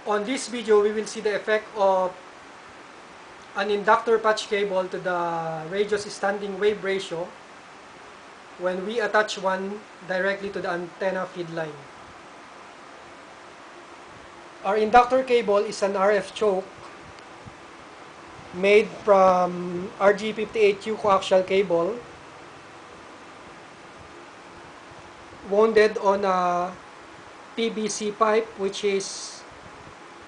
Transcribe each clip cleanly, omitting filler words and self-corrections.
On this video, we will see the effect of an inductor patch cable to the radio's standing wave ratio when we attach one directly to the antenna feed line. Our inductor cable is an RF choke made from RG58U coaxial cable wounded on a PVC pipe which is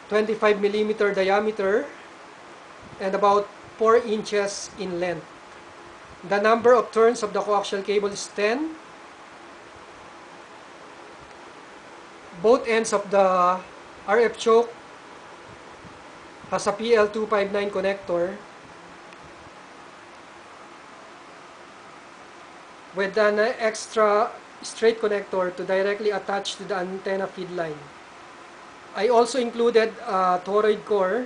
25 mm diameter and about 4 inches in length. The number of turns of the coaxial cable is 10. Both ends of the RF choke has a PL259 connector with an extra straight connector to directly attach to the antenna feed line. I also included a toroid core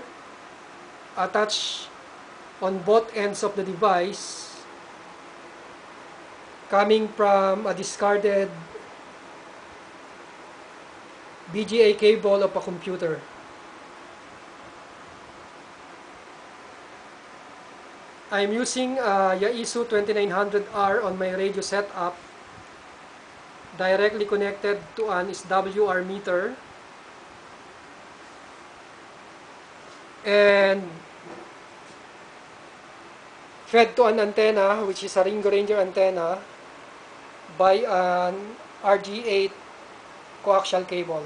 attached on both ends of the device coming from a discarded BGA cable of a computer. I'm using a Yaesu 2900R on my radio setup directly connected to an SWR meter and fed to an antenna which is a Ringo Ranger antenna by an RG8 coaxial cable.